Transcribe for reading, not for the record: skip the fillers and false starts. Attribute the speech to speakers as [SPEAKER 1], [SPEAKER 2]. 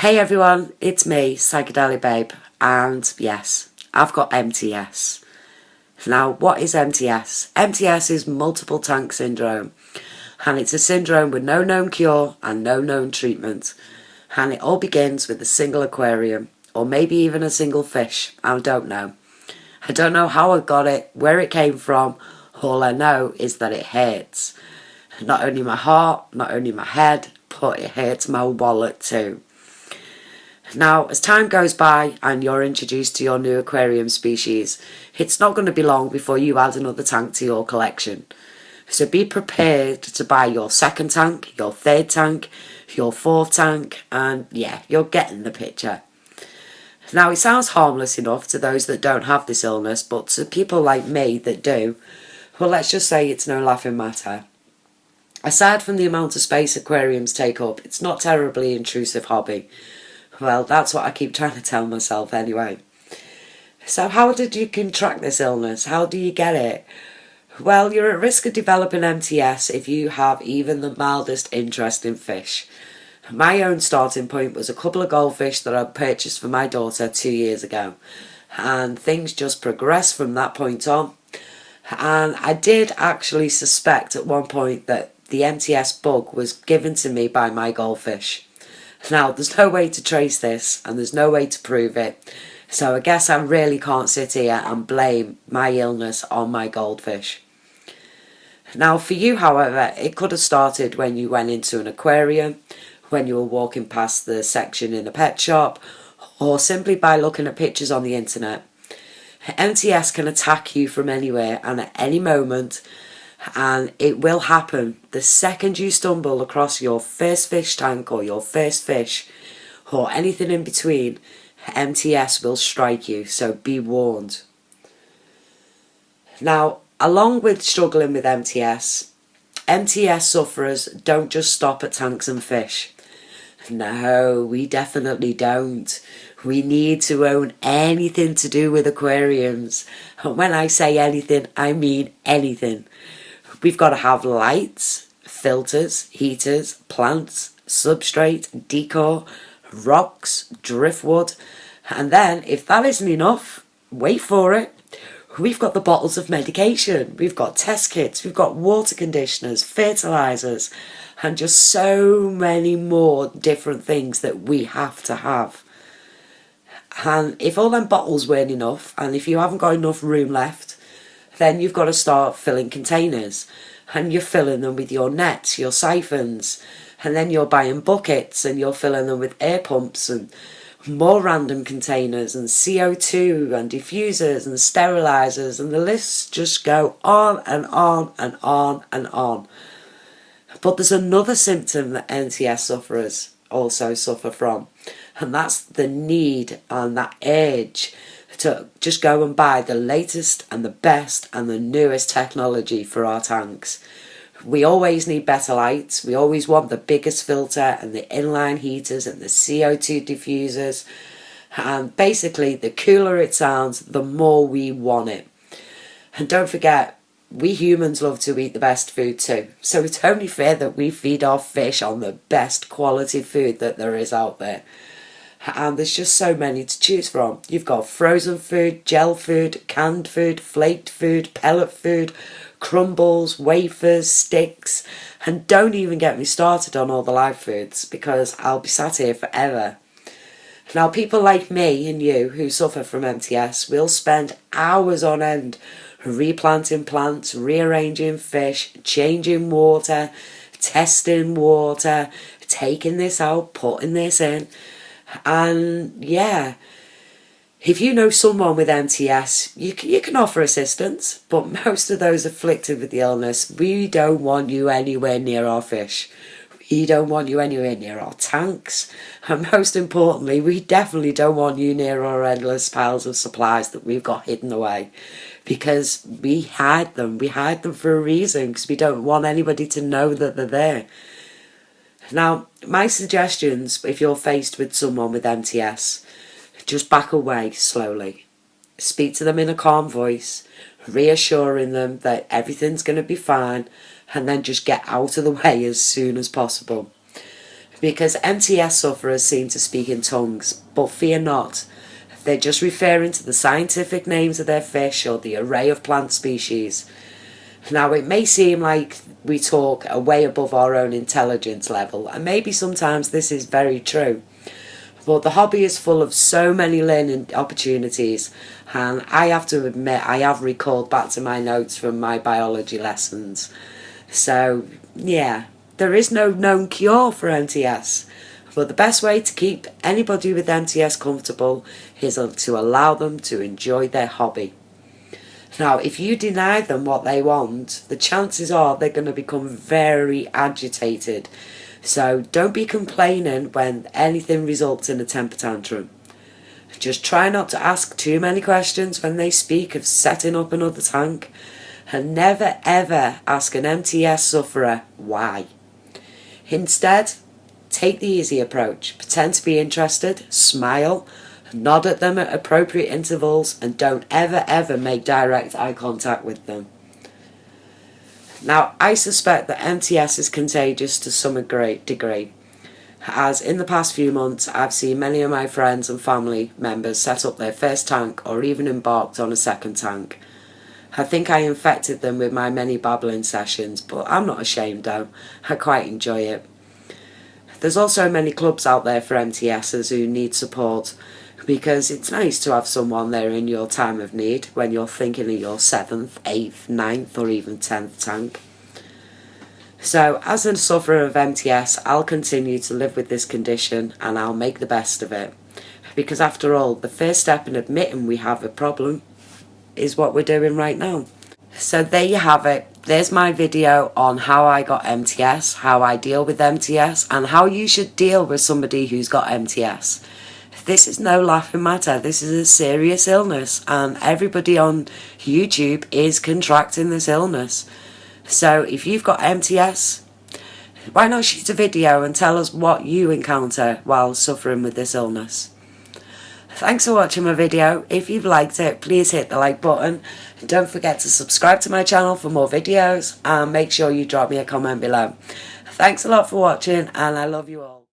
[SPEAKER 1] Hey everyone, it's me, PsychedelicBabe, and yes, I've got MTS. Now, what is MTS? MTS is multiple tank syndrome, and it's a syndrome with no known cure and no known treatment. And it all begins with a single aquarium, or maybe even a single fish, I don't know. I don't know how I got it, where it came from, all I know is that it hurts. Not only my heart, not only my head, but it hurts my wallet too. Now, as time goes by and you're introduced to your new aquarium species, it's not going to be long before you add another tank to your collection. So be prepared to buy your second tank, your third tank, your fourth tank, and yeah, you're getting the picture. Now, it sounds harmless enough to those that don't have this illness, but to people like me that do, well, let's just say it's no laughing matter. Aside from the amount of space aquariums take up, it's not terribly intrusive hobby. Well, that's what I keep trying to tell myself anyway. So how did you contract this illness? How do you get it? Well, you're at risk of developing MTS if you have even the mildest interest in fish. My own starting point was a couple of goldfish that I purchased for my daughter 2 years ago. And things just progressed from that point on. And I did actually suspect at one point that the MTS bug was given to me by my goldfish. Now, there's no way to trace this and there's no way to prove it, so I guess I really can't sit here and blame my illness on my goldfish. Now, for you, however, it could have started when you went into an aquarium, when you were walking past the section in a pet shop, or simply by looking at pictures on the internet. MTS can attack you from anywhere and at any moment, and it will happen the second you stumble across your first fish tank or your first fish or anything in between. MTS will strike you, so be warned. Now, along with struggling with MTS sufferers don't just stop at tanks and fish. No, we definitely don't. We need to own anything to do with aquariums. And when I say anything, I mean anything. We've got to have lights, filters, heaters, plants, substrate, decor, rocks, driftwood, and then, if that isn't enough, wait for it, we've got the bottles of medication, we've got test kits, we've got water conditioners, fertilisers, and just so many more different things that we have to have. And if all them bottles weren't enough, and if you haven't got enough room left, then you've got to start filling containers, and you're filling them with your nets, your siphons, and then you're buying buckets and you're filling them with air pumps and more random containers and CO2 and diffusers and sterilisers, and the lists just go on and on and on and on. But there's another symptom that MTS sufferers also suffer from, and that's the need and that urge to just go and buy the latest and the best and the newest technology for our tanks. We always need better lights, we always want the biggest filter and the inline heaters and the CO2 diffusers, and basically the cooler it sounds, the more we want it. And don't forget, we humans love to eat the best food too, so it's only fair that we feed our fish on the best quality food that there is out there. And there's just so many to choose from. You've got frozen food, gel food, canned food, flaked food, pellet food, crumbles, wafers, sticks, and don't even get me started on all the live foods, because I'll be sat here forever. Now, people like me and you who suffer from MTS will spend hours on end replanting plants, rearranging fish, changing water, testing water, taking this out, putting this in. And yeah, if you know someone with MTS, you can offer assistance, but most of those afflicted with the illness, we don't want you anywhere near our fish. We don't want you anywhere near our tanks, and most importantly, we definitely don't want you near our endless piles of supplies that we've got hidden away, because we hide them for a reason, because we don't want anybody to know that they're there. Now, my suggestions, if you're faced with someone with MTS, just back away slowly. Speak to them in a calm voice, reassuring them that everything's going to be fine, and then just get out of the way as soon as possible. because MTS sufferers seem to speak in tongues, but fear not. They're just referring to the scientific names of their fish or the array of plant species. Now, it may seem like we talk way above our own intelligence level, and maybe sometimes this is very true. But the hobby is full of so many learning opportunities, and I have to admit I have recalled back to my notes from my biology lessons. So, yeah, there is no known cure for MTS, but the best way to keep anybody with MTS comfortable is to allow them to enjoy their hobby. Now, if you deny them what they want, the chances are they're going to become very agitated. So don't be complaining when anything results in a temper tantrum. Just try not to ask too many questions when they speak of setting up another tank. And never ever ask an MTS sufferer why. Instead, take the easy approach. Pretend to be interested, smile, nod at them at appropriate intervals, and don't ever make direct eye contact with them. Now, I suspect that MTS is contagious to some degree, as in the past few months I've seen many of my friends and family members set up their first tank or even embarked on a second tank. I think I infected them with my many babbling sessions, but I'm not ashamed though, I quite enjoy it. There's also many clubs out there for MTSers who need support, because it's nice to have someone there in your time of need when you're thinking of your 7th, 8th, 9th or even 10th tank. So as a sufferer of MTS, I'll continue to live with this condition and I'll make the best of it. Because after all, the first step in admitting we have a problem is what we're doing right now. So there you have it. There's my video on how I got MTS, how I deal with MTS, and how you should deal with somebody who's got MTS. This is no laughing matter. This is a serious illness, and everybody on YouTube is contracting this illness. So if you've got MTS, why not shoot a video and tell us what you encounter while suffering with this illness? Thanks for watching my video. If you've liked it, please hit the like button. Don't forget to subscribe to my channel for more videos, and make sure you drop me a comment below. Thanks a lot for watching, and I love you all.